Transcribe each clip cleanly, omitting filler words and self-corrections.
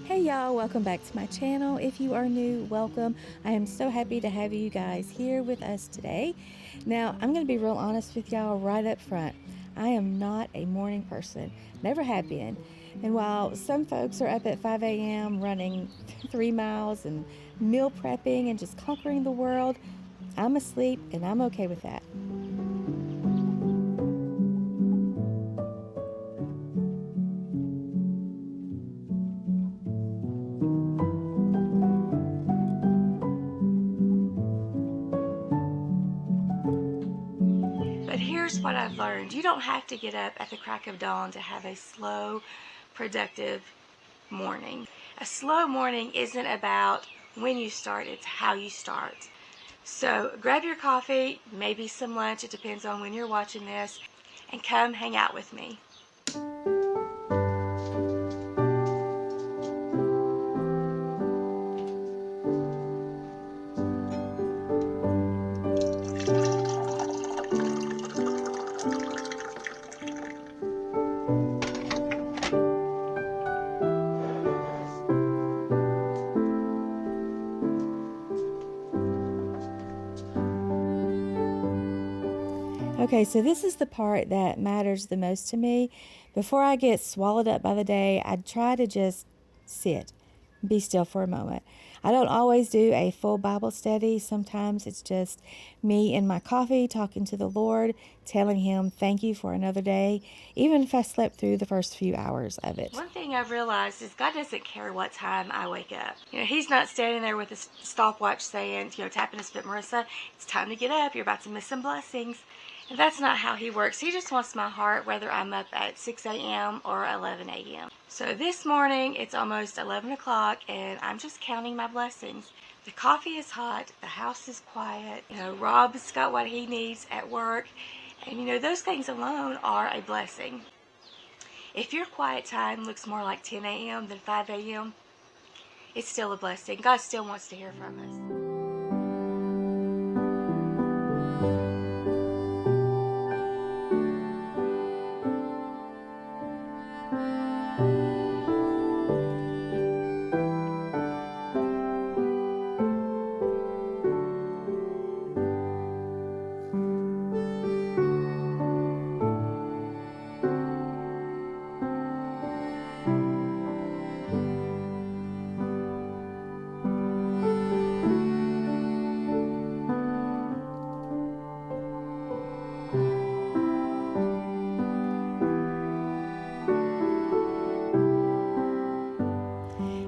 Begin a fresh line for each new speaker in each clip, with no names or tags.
Hey y'all, welcome back to my channel. If you are new, welcome. I am so happy to have you guys here with us today. Now, I'm going to be real honest with y'all right up front. I am not a morning person, never have been. And while some folks are up at 5 a.m. running 3 miles and meal prepping and just conquering the world, I'm asleep and I'm okay with that. But here's what I've learned. You don't have to get up at the crack of dawn to have a slow, productive morning. A slow morning isn't about when you start, it's how you start. So grab your coffee, maybe some lunch, it depends on when you're watching this, and come hang out with me. Okay, so this is the part that matters the most to me. Before I get swallowed up by the day, I try to just sit, be still for a moment. I don't always do a full Bible study. Sometimes it's just me and my coffee talking to the Lord, telling Him thank you for another day, even if I slept through the first few hours of it. One thing I've realized is God doesn't care what time I wake up. He's not standing there with a stopwatch saying, tapping his foot, Marissa, it's time to get up. You're about to miss some blessings. And that's not how He works. He just wants my heart, whether I'm up at 6 a.m. or 11 a.m. So this morning, it's almost 11 o'clock, and I'm just counting my blessings. The coffee is hot. The house is quiet. Rob's got what he needs at work. And, those things alone are a blessing. If your quiet time looks more like 10 a.m. than 5 a.m., it's still a blessing. God still wants to hear from us.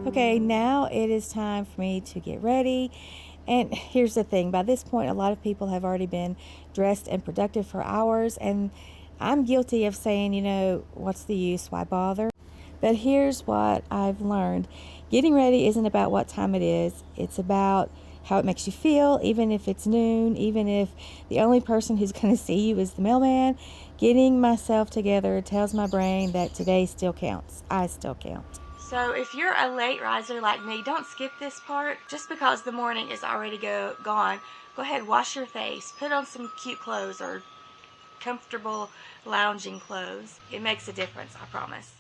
Okay, now it is time for me to get ready. And here's the thing, by this point, a lot of people have already been dressed and productive for hours, and I'm guilty of saying, what's the use, why bother? But here's what I've learned. Getting ready isn't about what time it is. It's about how it makes you feel, even if it's noon, even if the only person who's going to see you is the mailman. Getting myself together tells my brain that today still counts. I still count. So if you're a late riser like me, don't skip this part. Just because the morning is already gone, go ahead, wash your face, put on some cute clothes or comfortable lounging clothes. It makes a difference, I promise.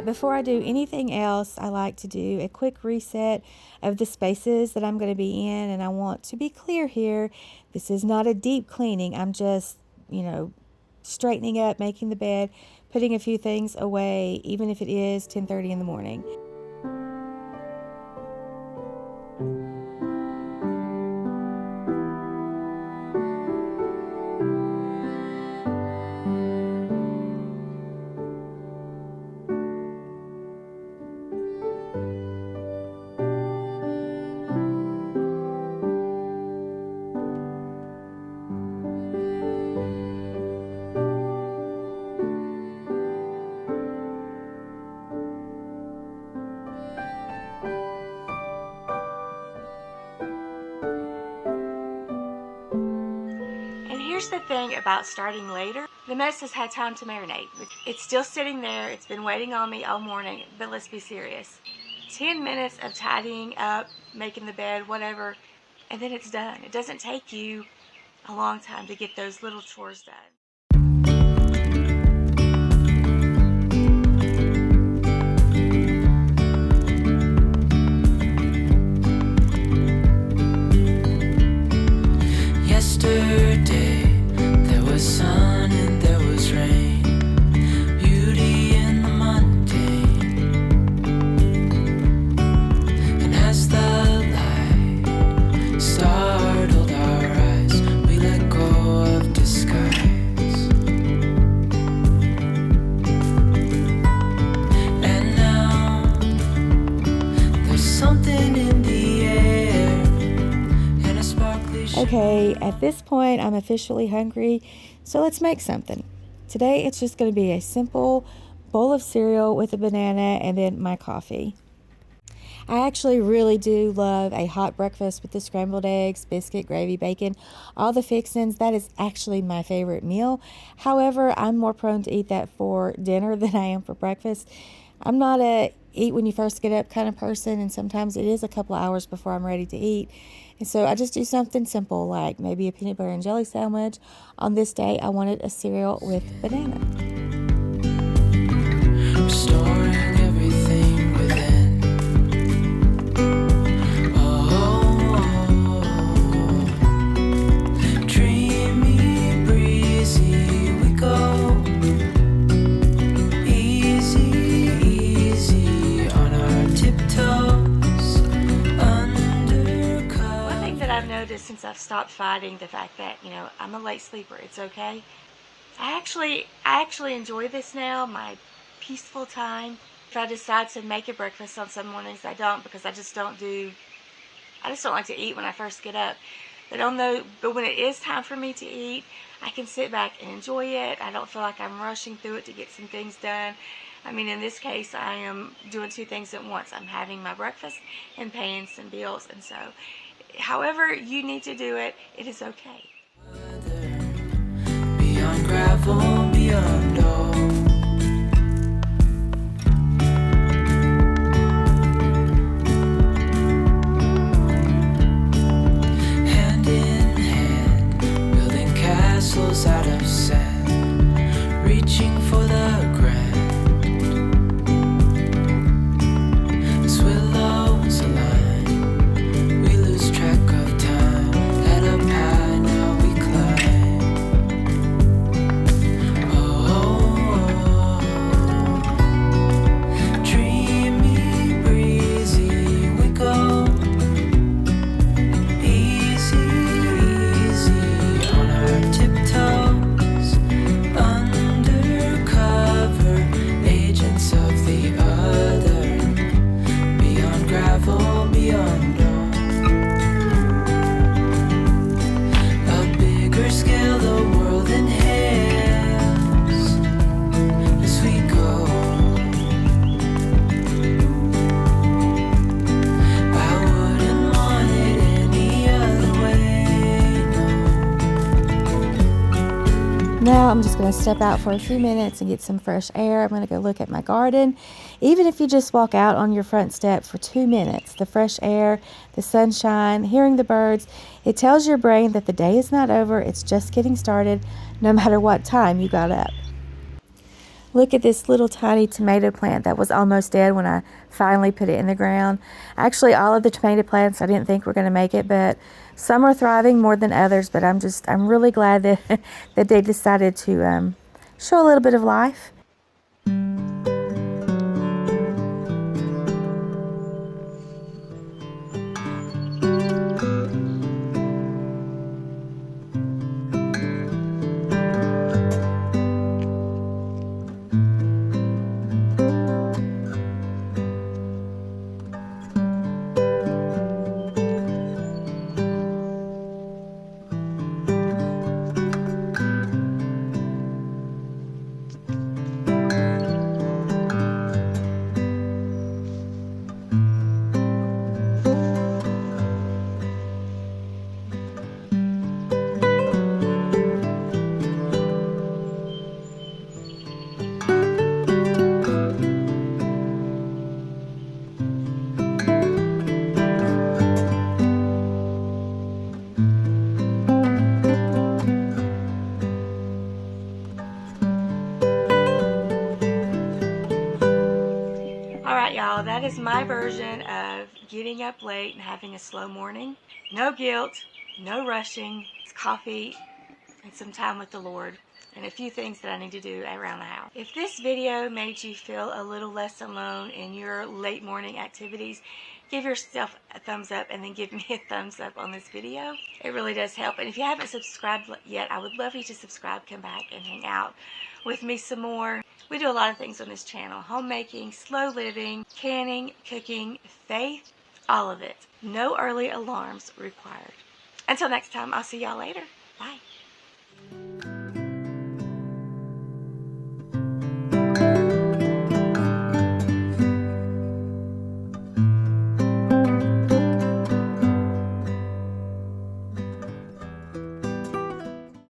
But before I do anything else, I like to do a quick reset of the spaces that I'm going to be in. And I want to be clear here, this is not a deep cleaning. I'm just, straightening up, making the bed, putting a few things away, even if it is 10:30 in the morning. And here's the thing about starting later. The mess has had time to marinate. It's still sitting there. It's been waiting on me all morning. But let's be serious. 10 minutes of tidying up, making the bed, whatever, and then it's done. It doesn't take you a long time to get those little chores done.
Yesterday, there was sun and there was rain, beauty in the mundane. And as the light startled our eyes, we let go of disguise. And now, there's something in the air and a sparkly
Okay, at this point, I'm officially hungry, so let's make something. Today, it's just going to be a simple bowl of cereal with a banana and then my coffee. I actually really do love a hot breakfast with the scrambled eggs, biscuit, gravy, bacon, all the fixings. That is actually my favorite meal. However, I'm more prone to eat that for dinner than I am for breakfast. I'm not a eat when you first get up kind of person, and sometimes it is a couple of hours before I'm ready to eat. And so I just do something simple like maybe a peanut butter and jelly sandwich. On this day, I wanted a cereal with banana.
restoring everything within. Dreamy, breezy, we go. Easy, easy on our tiptoes. Undercover.
One thing that I've noticed since I've stopped fighting the fact that, I'm a late sleeper, it's okay. I actually enjoy this now, my peaceful time. If I decide to make a breakfast on some mornings, I don't, because I just don't like to eat when I first get up. But when it is time for me to eat, I can sit back and enjoy it. I don't feel like I'm rushing through it to get some things done. I mean, in this case, I am doing two things at once. I'm having my breakfast and paying some bills. And so, however you need to do it, it is okay.
Beyond gravel, beyond all. Hand in hand, building castles out of sand, reaching for the grand. As willows align, we lose track of time. Head up high, now we climb. Dreamy, breezy, we go. Easy, easy on our tiptoes. Undercover, agents of the other. Beyond gravel, beyond all. A bigger scale, the world inhales as we go. I wouldn't want it any other way, no.
Now I'm just going to step out for a few minutes and get some fresh air. I'm going to go look at my garden. Even if you just walk out on your front step for 2 minutes, the fresh air, the sunshine, hearing the birds, it tells your brain that the day is not over. It's just getting started, no matter what time you got up. Look at this little tiny tomato plant that was almost dead when I finally put it in the ground. Actually, all of the tomato plants I didn't think were going to make it, but some are thriving more than others. But I'm really glad that that they decided to show a little bit of life. Alright y'all, that is my version of getting up late and having a slow morning. No guilt, no rushing, it's coffee and some time with the Lord and a few things that I need to do around the house. If this video made you feel a little less alone in your late morning activities, give yourself a thumbs up and then give me a thumbs up on this video. It really does help. And if you haven't subscribed yet, I would love you to subscribe, come back and hang out with me some more. We do a lot of things on this channel: homemaking, slow living, canning, cooking, faith, all of it. No early alarms required. Until next time, I'll see y'all later. Bye.